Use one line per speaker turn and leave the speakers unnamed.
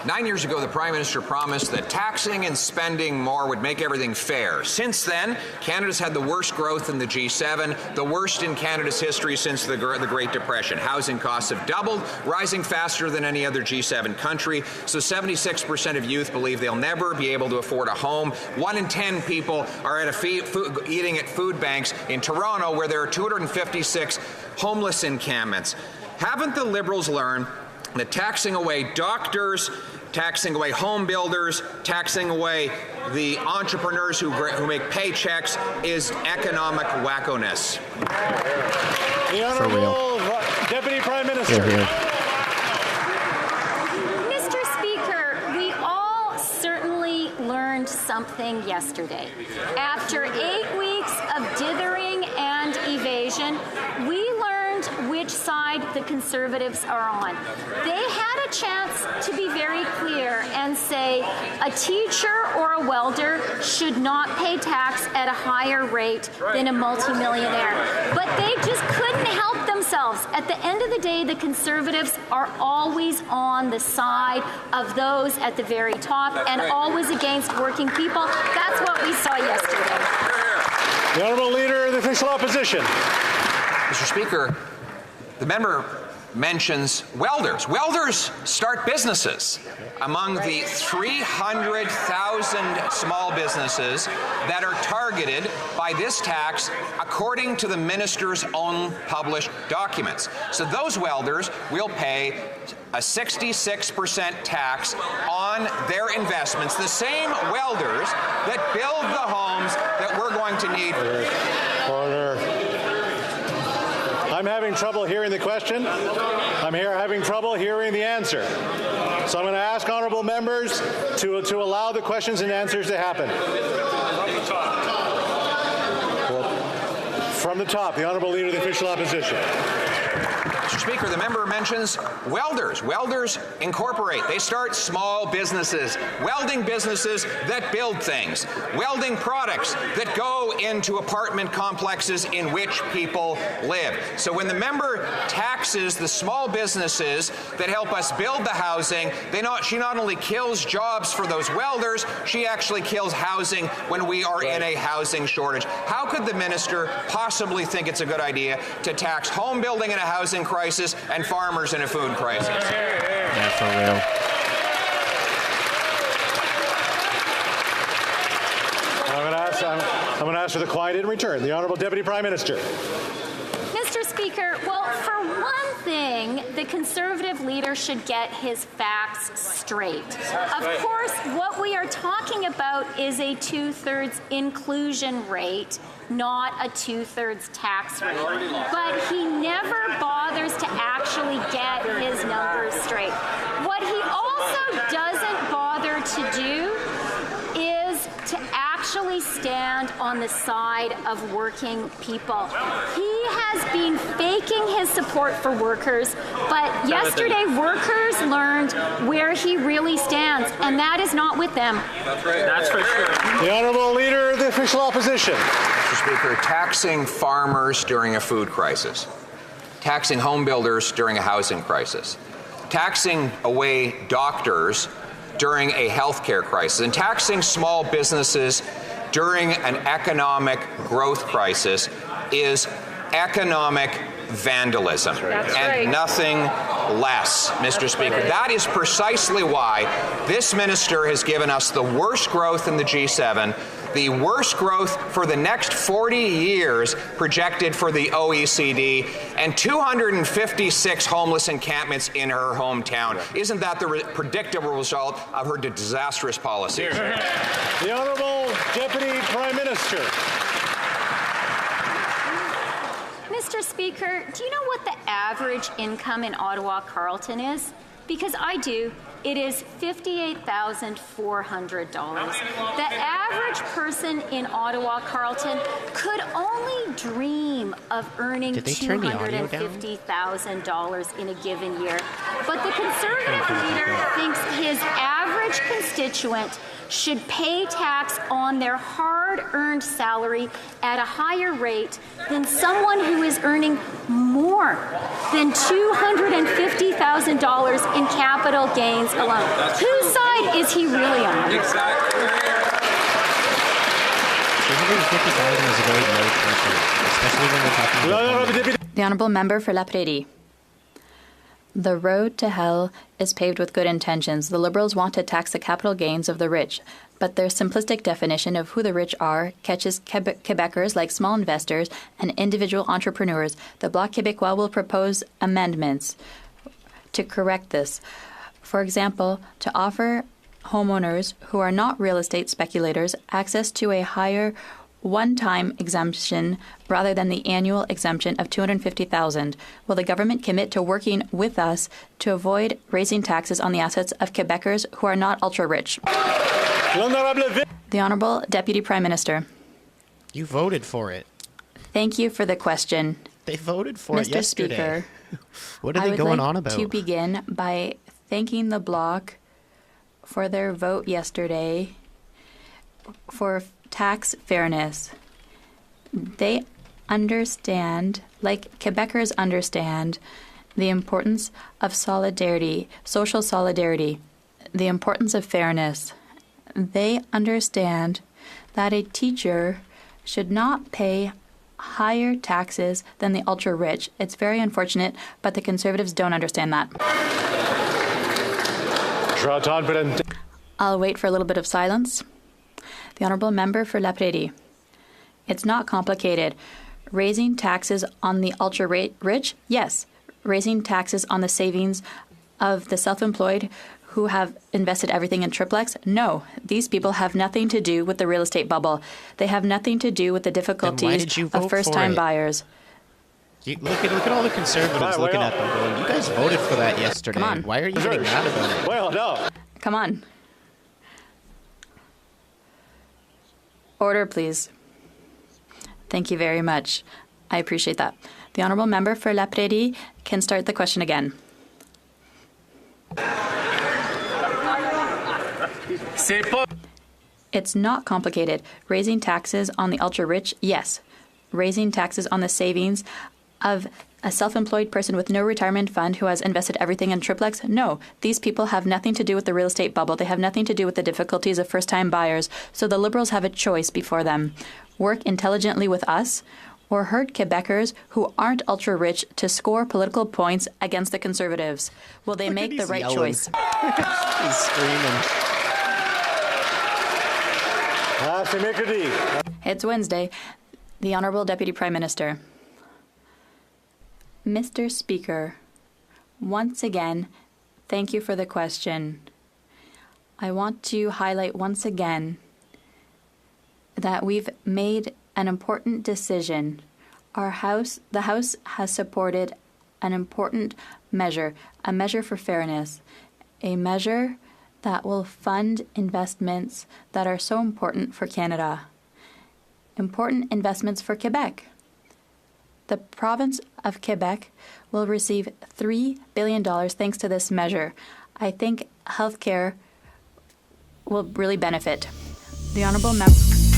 9 years ago, the Prime Minister promised that taxing and spending more would make everything fair. Since then, Canada's had the worst growth in the G7, the worst in Canada's history since the Great Depression. Housing costs have doubled, rising faster than any other G7 country. So 76% of youth believe they'll never be able to afford a home. 1 in 10 people are at eating at food banks in Toronto, where there are 256 homeless encampments. Haven't the Liberals learned that taxing away doctors, taxing away home builders, taxing away the entrepreneurs who make paychecks is economic wackoness?
The Honourable Deputy Prime Minister.
Mr. Speaker, we all certainly learned something yesterday. After 8 weeks of dithering and evasion, we learned which side the Conservatives are on. They had a chance to be very clear and say a teacher or a welder should not pay tax at a higher rate than a multimillionaire. But they just couldn't help themselves. At the end of the day, the Conservatives are always on the side of those at the very top and always against working people. That's what we saw yesterday.
The Honourable Leader of the Official Opposition.
Mr. Speaker, the member mentions welders. Welders start businesses. Among the 300,000 small businesses that are targeted by this tax, according to the minister's own published documents. So those welders will pay a 66% tax on their investments, the same welders that build the homes that we're going to need.
Order. I'm having trouble hearing the question. I'm having trouble hearing the answer. So I'm going to ask honourable members to allow the questions and answers to happen. From the top, the Honourable Leader of the Official Opposition.
Mr. Speaker, the member mentions welders. Welders incorporate. They start small businesses, welding businesses that build things, welding products that go into apartment complexes in which people live. So when the member taxes the small businesses that help us build the housing, she not only kills jobs for those welders, she actually kills housing when we are in a housing shortage. How could the minister possibly think it's a good idea to tax home building in a housing crisis and farmers in a food crisis?
Yeah, for real.
I'm going to ask for the quiet in return. The Honourable Deputy Prime Minister.
Mr. Speaker, well, for one thing, the Conservative leader should get his facts straight. Of course, what we are talking about is a 2/3 inclusion rate, not a 2/3 tax rate. But he never bothers to actually get his numbers straight. What he also doesn't bother to do is to actually stand on the side of working people. He has been faking his support for workers, but yesterday workers learned where he really stands, and that is not with them.
That's right. That's for sure.
The Honourable Leader of the Official Opposition.
Mr. Speaker, taxing farmers during a food crisis, taxing home builders during a housing crisis, taxing away doctors during a healthcare crisis, and taxing small businesses during an economic growth crisis is economic vandalism.
That's
and
right.
Nothing less, Mr. Speaker. That is precisely why this minister has given us the worst growth in the G7, the worst growth for the next 40 years projected for the OECD, and 256 homeless encampments in her hometown. Isn't that the predictable result of her disastrous policies?
The Honourable Deputy Prime Minister.
Mr. Speaker, do you know what the average income in Ottawa Carleton is? Because I do. It is $58,400. The average person in Ottawa Carleton could only dream of earning $250,000 in a given year. But the Conservative leader thinks his average constituent should pay tax on their hard-earned salary at a higher rate than someone who is earning more than $250,000 in capital gains alone. Whose side is he really on?
$250,000 is a very low threshold, especially when we're talking about...
The Honourable Member for La Prairie. The road to hell is paved with good intentions. The Liberals want to tax the capital gains of the rich, but their simplistic definition of who the rich are catches Quebecers like small investors and individual entrepreneurs. The Bloc Québécois will propose amendments to correct this. For example, to offer homeowners who are not real estate speculators access to a higher one-time exemption rather than the annual exemption of $250,000. Will the government commit to working with us to avoid raising taxes on the assets of Quebecers who are not ultra-rich? The Honourable Deputy Prime Minister.
You voted for it.
Thank you for the question.
They voted for it yesterday.
Mr. Speaker,
what are they going on about?
I would like to begin by thanking the Bloc for their vote yesterday for tax fairness. They understand, like Quebecers understand, the importance of solidarity, social solidarity, the importance of fairness. They understand that a teacher should not pay higher taxes than the ultra-rich. It's very unfortunate, but the Conservatives don't understand that. I'll wait for a little bit of silence. The Honourable Member for La Prairie. It's not complicated. Raising taxes on the ultra-rich? Yes. Raising taxes on the savings of the self-employed who have invested everything in triplex? No. These people have nothing to do with the real estate bubble. They have nothing to do with the difficulties of first-time buyers.
Look at all the Conservatives looking at them going, you guys voted for that yesterday.
Come on.
Why are you getting mad about it?
Well, no.
Come on. Order, please. Thank you very much. I appreciate that. The Honourable Member for La Prairie can start the question again. It's not complicated. Raising taxes on the ultra-rich? Yes. Raising taxes on the savings of a self-employed person with no retirement fund who has invested everything in triplex? No. These people have nothing to do with the real estate bubble. They have nothing to do with the difficulties of first-time buyers. So the Liberals have a choice before them. Work intelligently with us or hurt Quebecers who aren't ultra-rich to score political points against the Conservatives. Will they make the right choice?
He's screaming.
It's Wednesday. The Honourable Deputy Prime Minister. Mr. Speaker, once again, thank you for the question. I want to highlight once again that we've made an important decision. The House has supported an important measure, a measure for fairness, a measure that will fund investments that are so important for Canada, important investments for Quebec. The province of Quebec will receive $3 billion thanks to this measure. I think healthcare will really benefit. The Honourable Member.